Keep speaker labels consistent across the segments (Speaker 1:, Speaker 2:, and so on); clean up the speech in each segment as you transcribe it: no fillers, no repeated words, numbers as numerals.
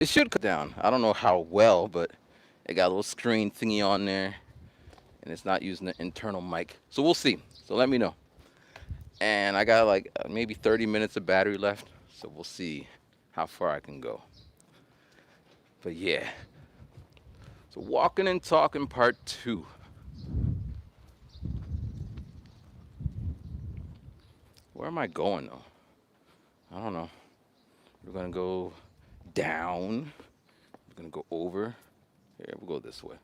Speaker 1: It should cut down. I don't know how well, but it got a little screen thingy on there, and it's not using the internal mic. So we'll see. So let me know. And I got like maybe 30 minutes of battery left, so we'll see how far I can go. But yeah, so walking and talking part two. Where am I going though? I don't know. We're gonna go down. We're gonna go over. Here, we'll go this way.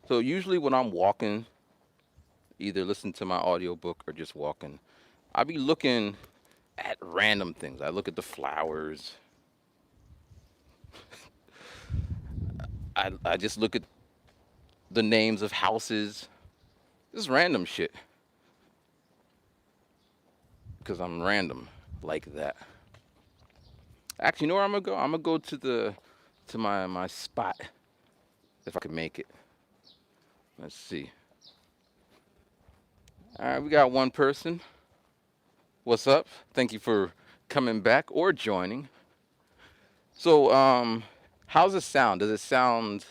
Speaker 1: So usually when I'm walking, either listen to my audiobook or just walking, I be looking at random things. I look at the flowers. I just look at the names of houses. Just random shit. Because I'm random like that. Actually, you know where I'm gonna go? I'm gonna go to my spot if I can make it. Let's see. All right, we got one person. What's up? Thank you for coming back or joining. So, how's it sound? Does it sound?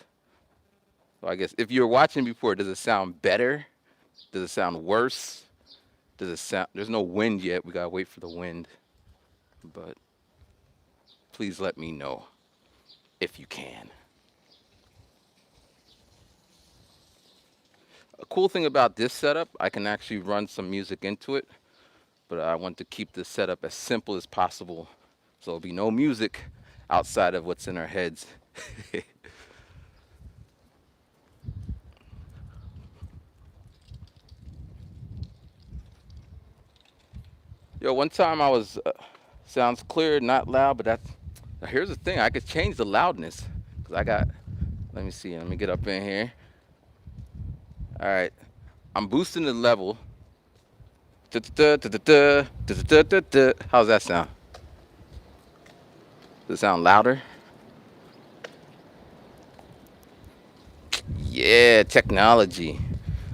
Speaker 1: Well, I guess if you're watching before, does it sound better? Does it sound worse? Does it sound? There's no wind yet. We gotta wait for the wind. But please let me know if you can. A cool thing about this setup, I can actually run some music into it, but I want to keep this setup as simple as possible, so there'll be no music outside of what's in our heads. Yo, one time I was, sounds clear, not loud, but that's, here's the thing, I could change the loudness, because I got, let me see, let me get up in here. All right, I'm boosting the level. How's that sound? Does it sound louder? Yeah, technology.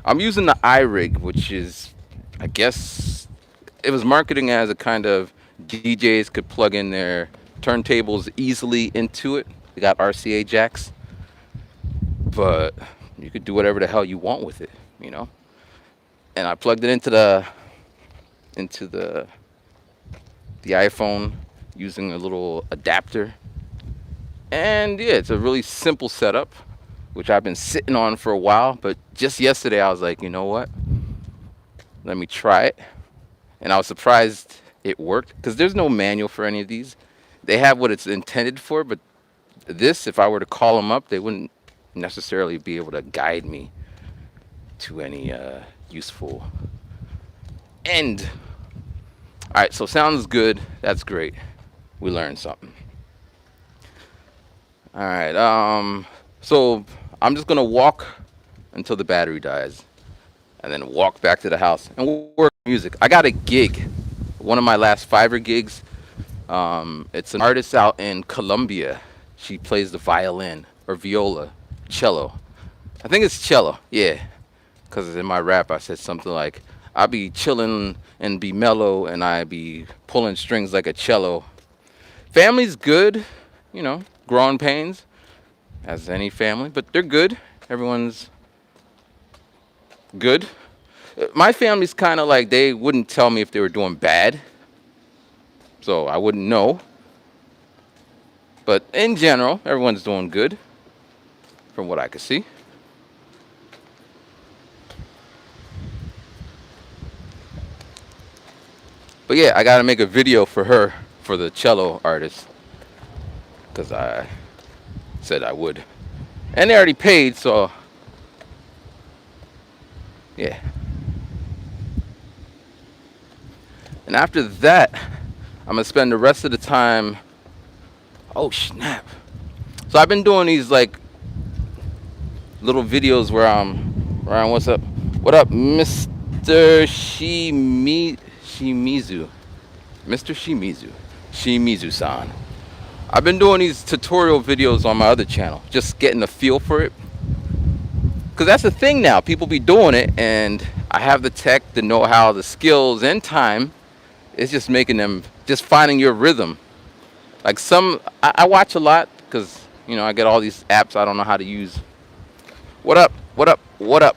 Speaker 1: I'm using the iRig, which is, I guess, it was marketing as a kind of DJs could plug in their turntables easily into it. They got RCA jacks, but you could do whatever the hell you want with it, you know. And I plugged it into the iPhone using a little adapter. And yeah, it's a really simple setup, which I've been sitting on for a while. But just yesterday, I was like, you know what? Let me try it. And I was surprised it worked because there's no manual for any of these. They have what it's intended for, but this, if I were to call them up, they wouldn't necessarily be able to guide me to any useful end. All right, so sounds good. That's great. We learned something. All right. So I'm just gonna walk until the battery dies, and then walk back to the house and work music. I got a gig, one of my last Fiverr gigs. It's an artist out in Colombia. She plays the violin or viola, cello. I think it's cello. Yeah, because in my rap I said something like, "I be chillin' and be mellow, and I be pulling strings like a cello." Family's good, you know, growing pains as any family, but they're good. Everyone's good. My family's kind of like they wouldn't tell me if they were doing bad, so I wouldn't know. But in general, everyone's doing good from what I could see. But yeah, I gotta make a video for her, for the cello artist, because I said I would. And they already paid, so yeah. And after that, I'm gonna spend the rest of the time. Oh snap! So I've been doing these like little videos where I'm what's up? What up, Mr. Shimizu? Mr. Shimizu-san. I've been doing these tutorial videos on my other channel, just getting a feel for it. Because that's the thing now. People be doing it, and I have the tech, the know-how, the skills, and time. It's just making them, just finding your rhythm. Like some, I watch a lot because I get all these apps I don't know how to use. What up? What up? What up?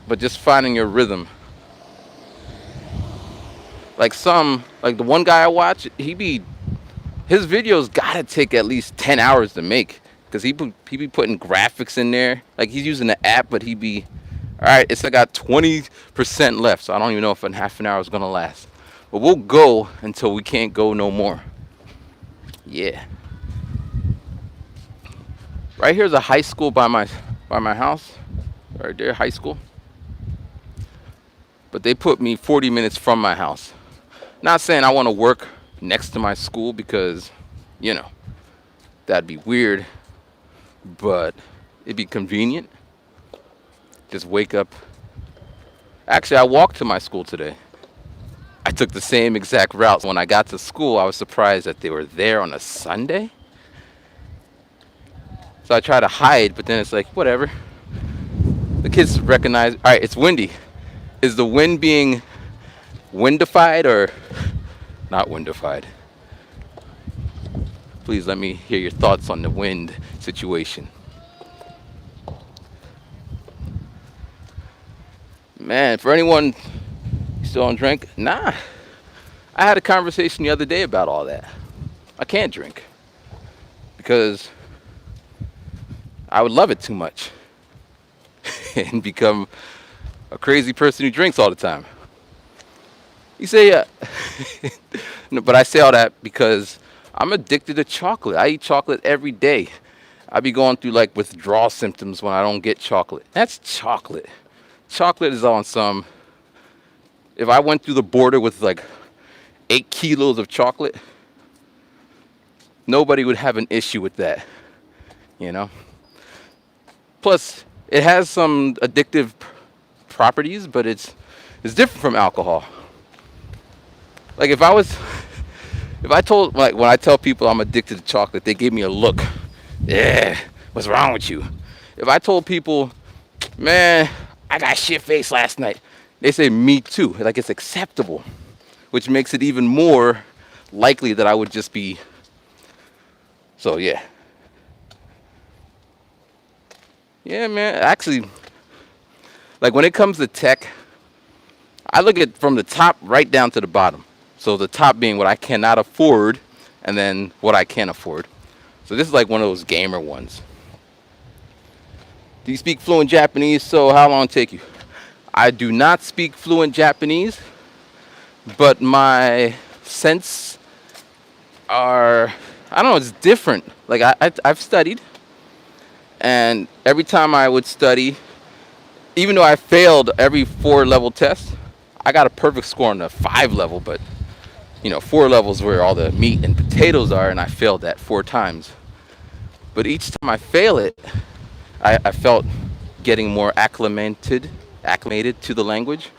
Speaker 1: But just finding your rhythm. Like the one guy I watch, his videos gotta take at least 10 hours to make because he be putting graphics in there. Like he's using the app, but he be, all right, it's I got 20% left, so I don't even know if in half an hour is gonna last. But we'll go until we can't go no more. Yeah. Right here's a high school by my house. Right there, high school. But they put me 40 minutes from my house. Not saying I want to work next to my school because, you know, that'd be weird, but it'd be convenient. Just wake up. Actually, I walked to my school today. I took the same exact route. When I got to school, I was surprised that they were there on a Sunday. So I try to hide, but then it's like, whatever. The kids recognize, all right, it's windy. Is the wind being windified or not windified? Please let me hear your thoughts on the wind situation. Man, for anyone still on drink, nah. I had a conversation the other day about all that. I can't drink because I would love it too much and become a crazy person who drinks all the time. You say, no, but I say all that because I'm addicted to chocolate. I eat chocolate every day. I be going through like withdrawal symptoms when I don't get chocolate. That's chocolate. Chocolate is on some. If I went through the border with like 8 kilos of chocolate, nobody would have an issue with that, you know? Plus, it has some addictive properties, but it's different from alcohol. Like if I told, like when I tell people I'm addicted to chocolate, they give me a look. Yeah, what's wrong with you? If I told people, man, I got shit faced last night, they say me too. Like it's acceptable, which makes it even more likely that I would just be. So yeah. Yeah, man. Actually, like when it comes to tech, I look at from the top right down to the bottom. So the top being what I cannot afford, and then what I can afford. So this is like one of those gamer ones. Do you speak fluent Japanese? So how long it take you? I do not speak fluent Japanese, but my sense are, I don't know, it's different. Like I've studied, and every time I would study, even though I failed every 4-level test, I got a perfect score on the 5 level, but 4 levels where all the meat and potatoes are, and I failed that 4 times. But each time I fail it, I felt getting more acclimated to the language.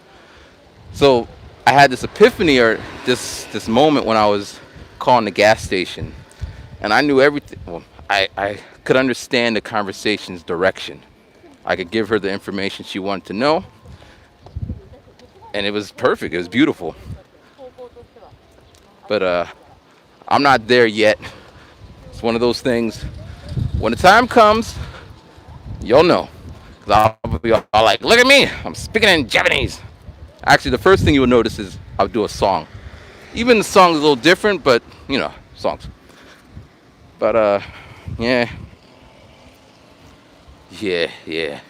Speaker 1: So I had this epiphany or this moment when I was calling the gas station, and I knew everything. Well, I could understand the conversation's direction. I could give her the information she wanted to know, and it was perfect. It was beautiful. But I'm not there yet. It's one of those things. When the time comes, you'll know. 'Cause I'll be all like, look at me, I'm speaking in Japanese. Actually, the first thing you will notice is I'll do a song. Even the song's a little different, but songs. But yeah. Yeah.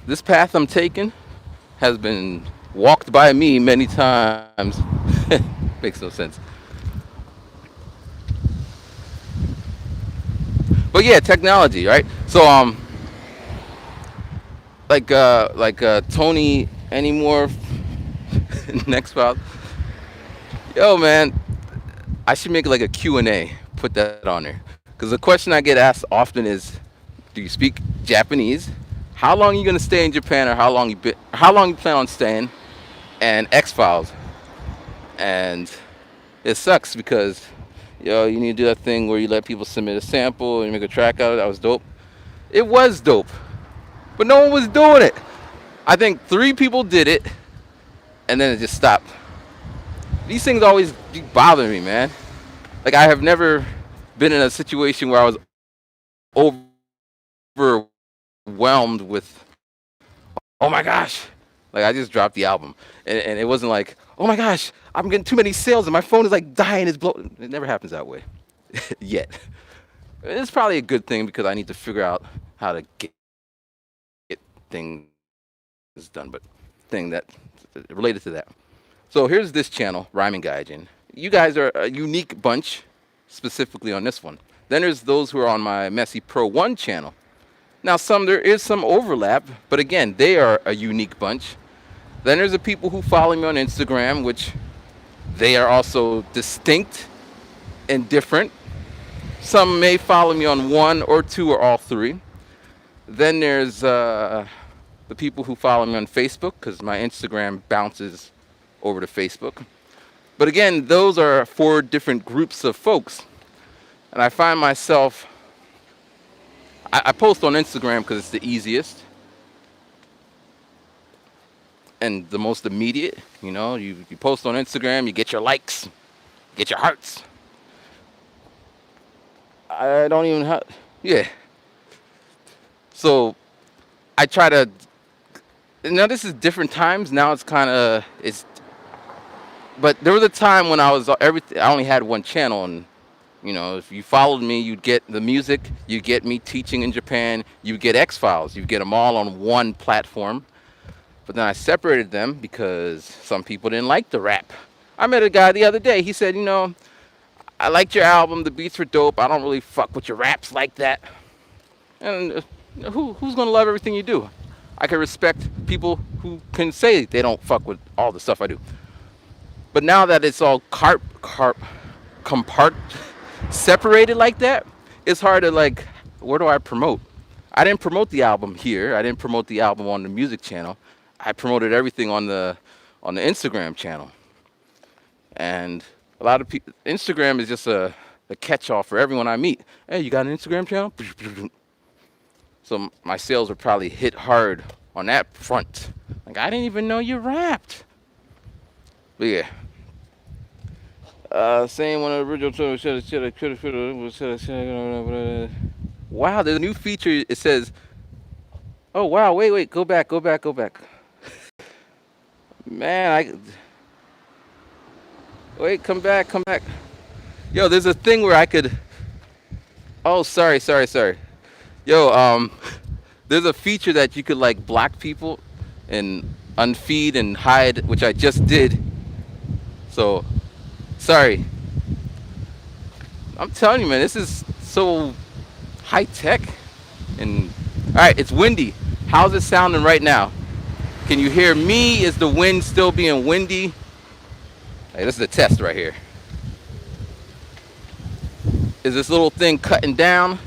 Speaker 1: This path I'm taking has been walked by me many times. Makes no sense. But yeah, technology, right? So Tony anymore next file. Yo man, I should make like a Q&A, put that on there. Because the question I get asked often is, do you speak Japanese? How long are you gonna stay in Japan, or how long you plan on staying? And X-Files. And it sucks because you need to do that thing where you let people submit a sample and you make a track out of it. That was dope. It was dope, but no one was doing it. I think 3 people did it, and then it just stopped. These things always be bothering me, man. Like I have never been in a situation where I was overwhelmed with, oh my gosh, like I just dropped the album, and it wasn't like, oh my gosh, I'm getting too many sales and my phone is like dying, it's blowing. It never happens that way, yet. It's probably a good thing because I need to figure out how to get things done, but thing that related to that. So here's this channel, Rhyming Gaijin. You guys are a unique bunch, specifically on this one. Then there's those who are on my Messy Pro 1 channel. Now there is some overlap, but again, they are a unique bunch. Then there's the people who follow me on Instagram, which they are also distinct and different. Some may follow me on 1 or 2 or all 3. Then there's the people who follow me on Facebook, because my Instagram bounces over to Facebook. But again, those are 4 different groups of folks. And I find myself, I post on Instagram because it's the easiest and the most immediate. You know, you post on Instagram, you get your likes, get your hearts. I don't even have, yeah. So I try to, now this is different times. Now it's kind of, but there was a time when I was everything. I only had 1 channel, and you know, if you followed me, you'd get the music, you get me teaching in Japan, you get X Files, you get them all on 1 platform. But then I separated them because some people didn't like the rap. I met a guy the other day. He said, you know, I liked your album, the beats were dope. I don't really fuck with your raps like that. And who's gonna love everything you do? I can respect people who can say they don't fuck with all the stuff I do. But now that it's all compart separated like that, it's hard to like, where do I promote? I didn't promote the album here. I didn't promote the album on the music channel. I promoted everything on the Instagram channel. And a lot of people, Instagram is just a catch-all for everyone I meet. Hey, you got an Instagram channel? So my sales were probably hit hard on that front. Like, I didn't even know you rapped. But yeah. Saying one of the original wow, there's a new feature. It says, oh wow, wait, go back. Man, wait, come back. Yo, there's a thing where I could, oh, sorry. Yo, there's a feature that you could like block people and unfeed and hide, which I just did. So, sorry. I'm telling you, man, this is so high tech. And all right, it's windy. How's it sounding right now? Can you hear me? Is the wind still being windy? Hey, this is a test right here. Is this little thing cutting down?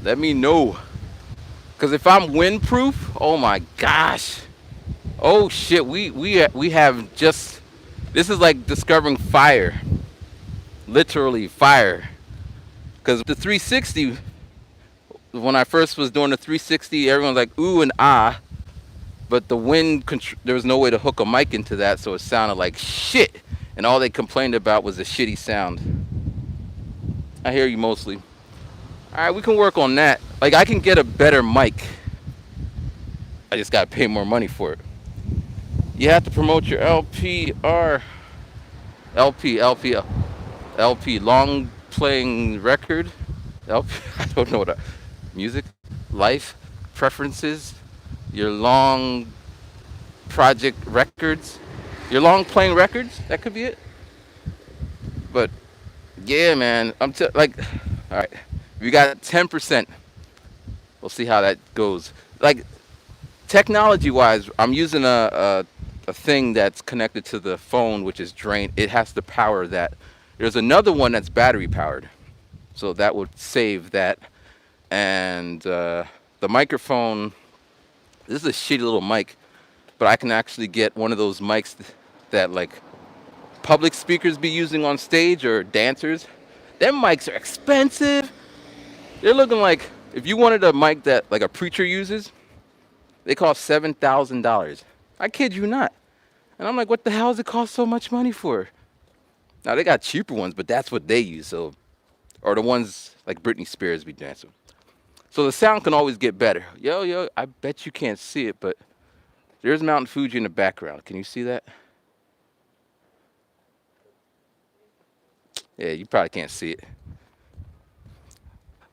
Speaker 1: Let me know. Because if I'm windproof, oh my gosh. Oh shit, we have just, this is like discovering fire. Literally fire. Because the 360, when I first was doing the 360, everyone was like ooh and ah. But the wind, there was no way to hook a mic into that, so it sounded like shit. And all they complained about was the shitty sound. I hear you mostly. All right, we can work on that. Like, I can get a better mic. I just gotta pay more money for it. You have to promote your LP, long playing record. LP, I don't know what music, life, preferences, your long project records, your long playing records. That could be it. But yeah, man, like, all right, we got 10%. We'll see how that goes. Like, technology-wise, I'm using a thing that's connected to the phone, which is drained. It has to power that. There's another one that's battery powered, so that would save that. And the microphone, this is a shitty little mic, but I can actually get one of those mics that like public speakers be using on stage or dancers. Them mics are expensive. They're looking like, if you wanted a mic that like a preacher uses, They cost $7,000. I kid you not. And I'm like, what the hell does it cost so much money for? Now they got cheaper ones, but that's what they use. So, or the ones like Britney Spears be dancing. So the sound can always get better. Yo, I bet you can't see it, but there's Mountain Fuji in the background. Can you see that? Yeah, you probably can't see it.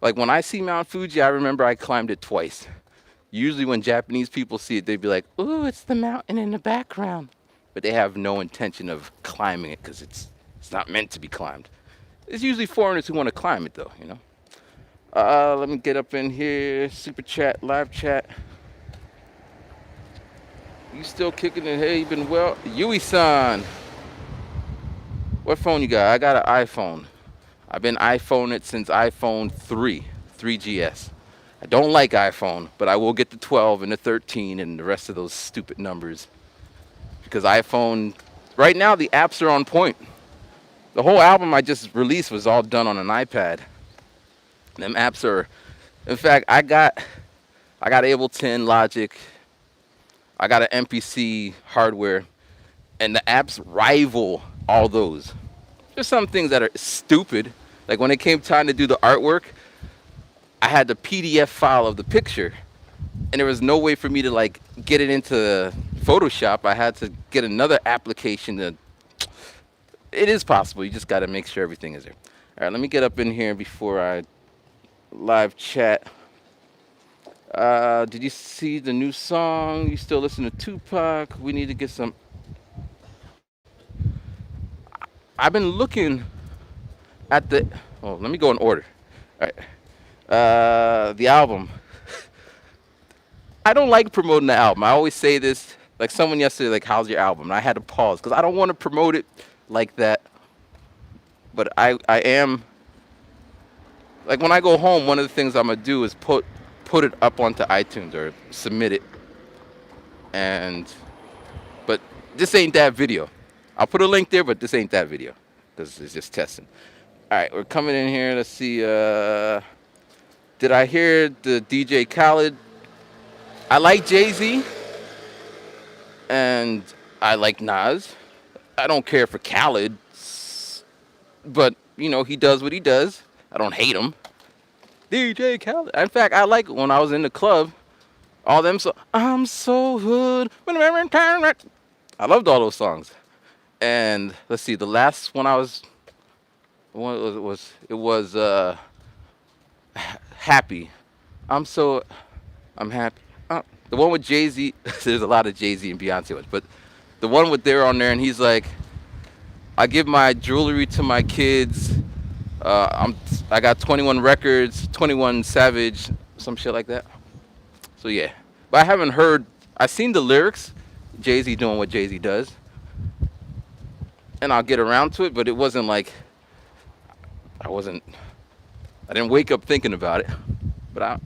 Speaker 1: Like when I see Mount Fuji, I remember I climbed it twice. Usually when Japanese people see it, they'd be like, "Ooh, it's the mountain in the background." But they have no intention of climbing it because it's not meant to be climbed. It's usually foreigners who want to climb it though, you know. Let me get up in here. Super chat, live chat. You still kicking it? Hey, you been well? Yui-san. What phone you got? I got an iPhone. I've been iPhone it since iPhone 3, 3GS. I don't like iPhone, but I will get the 12 and the 13 and the rest of those stupid numbers. Because iPhone, right now the apps are on point. The whole album I just released was all done on an iPad. Them apps are, in fact, I got Ableton, Logic, I got an MPC hardware, and the apps rival all those. There's some things that are stupid. Like when it came time to do the artwork, I had the PDF file of the picture, and there was no way for me to like get it into Photoshop. I had to get another application to. It is possible. You just got to make sure everything is there. All right, let me get up in here before I live chat. Did you see the new song? You still listen to Tupac? We need to get some. I've been looking at the. Oh, let me go in order. All right. The album. I don't like promoting the album. I always say this. Like someone yesterday, like, "How's your album?" And I had to pause because I don't want to promote it like that. But I am. Like when I go home, one of the things I'm gonna do is put it up onto iTunes or submit it. And but this ain't that video. I'll put a link there, but this ain't that video because it's just testing. All right, we're coming in here. Let's see. Did I hear the DJ Khaled? I like Jay-Z and I like Nas. I don't care for Khaled, but you know he does what he does. I don't hate him. DJ Khaled. In fact, I like it when I was in the club. All them so I'm so hood. I loved all those songs. And let's see, the last one I was, it was happy. I'm happy. The one with Jay-Z. There's a lot of Jay-Z and Beyonce ones, but the one with they're on there, and he's like, I give my jewelry to my kids. I got 21 records, 21 Savage, some shit like that. So yeah, but I haven't heard. I seen the lyrics, Jay-Z doing what Jay-Z does, and I'll get around to it. But it wasn't like I wasn't. I didn't wake up thinking about it. But I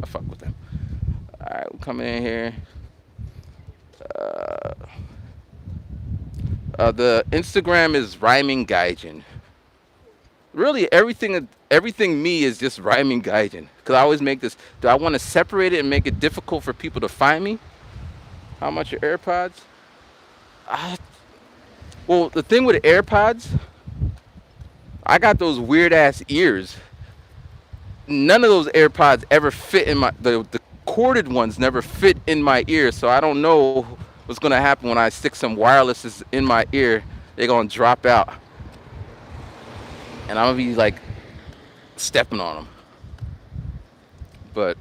Speaker 1: fuck with them. All right, we're coming in here. The Instagram is rhyming gaijin. Really, everything me is just rhyming gaijin. Cause I always make this. Do I want to separate it and make it difficult for people to find me? How much are AirPods? Well, the thing with AirPods, I got those weird ass ears. None of those AirPods ever fit in the corded ones never fit in my ear, so I don't know what's gonna happen when I stick some wirelesses in my ear. They're gonna drop out, and I'm gonna be like stepping on them. But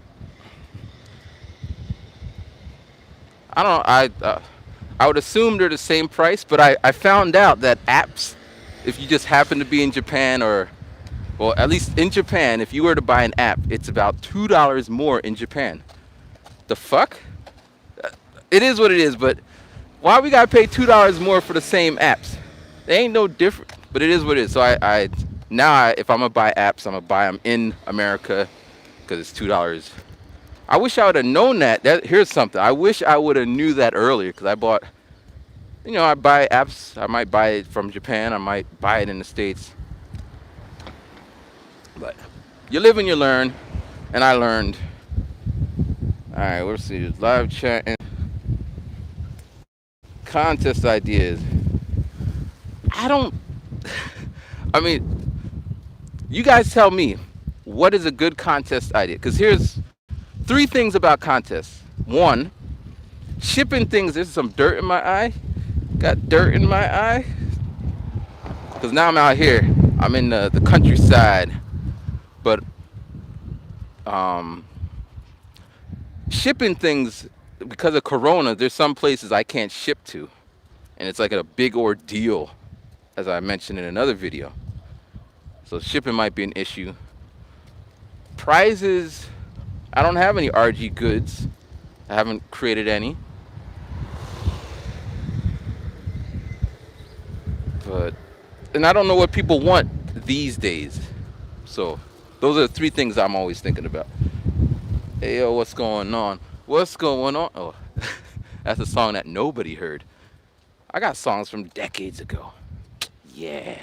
Speaker 1: I don't know. I would assume they're the same price, but I found out that apps, if you just happen to be in Japan or, well, at least in Japan, if you were to buy an app, it's about $2 more in Japan. The fuck? It is what it is, but why we gotta pay $2 more for the same apps? They ain't no different, but it is what it is. So if I'm gonna buy apps, I'm gonna buy them in America because it's $2. I wish I would have known that. Here's something. I wish I would have knew that earlier because I bought, I buy apps. I might buy it from Japan. I might buy it in the States. But you live and you learn, and I learned. All All right, let's see. Live chat and contest ideas. I don't. I mean, you guys tell me what is a good contest idea? Because here's three things about contests. One, shipping things. There's some dirt in my eye. Got dirt in my eye. Because now I'm out here. I'm in the countryside. But um, shipping things, because of Corona, there's some places I can't ship to. And it's like a big ordeal, as I mentioned in another video. So shipping might be an issue. Prizes, I don't have any RG goods. I haven't created any. But, and I don't know what people want these days. So those are the three things I'm always thinking about. Hey, yo, what's going on? What's going on? Oh, that's a song that nobody heard. I got songs from decades ago. Yeah.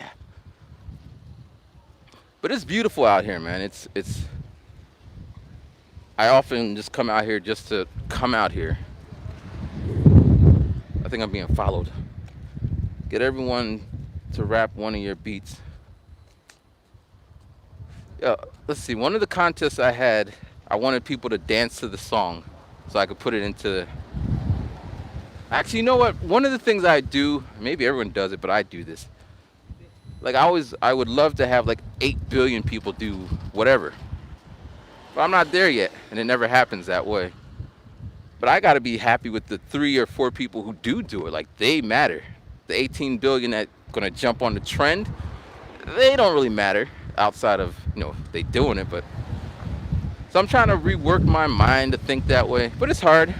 Speaker 1: But it's beautiful out here, man. It's I often just come out here just to come out here. I think I'm being followed. Get everyone to rap one of your beats. Yeah, let's see. One of the contests I had, I wanted people to dance to the song so I could put it into. Actually, you know what? One of the things I do, maybe everyone does it, but I do this. Like I would love to have like 8 billion people do whatever. But I'm not there yet, and it never happens that way. But I gotta be happy with the 3 or 4 people who do it. Like they matter. The 18 billion that gonna jump on the trend, they don't really matter outside of they doing it. But so I'm trying to rework my mind to think that way, but it's hard.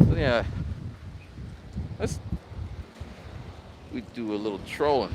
Speaker 1: So yeah, we do a little trolling.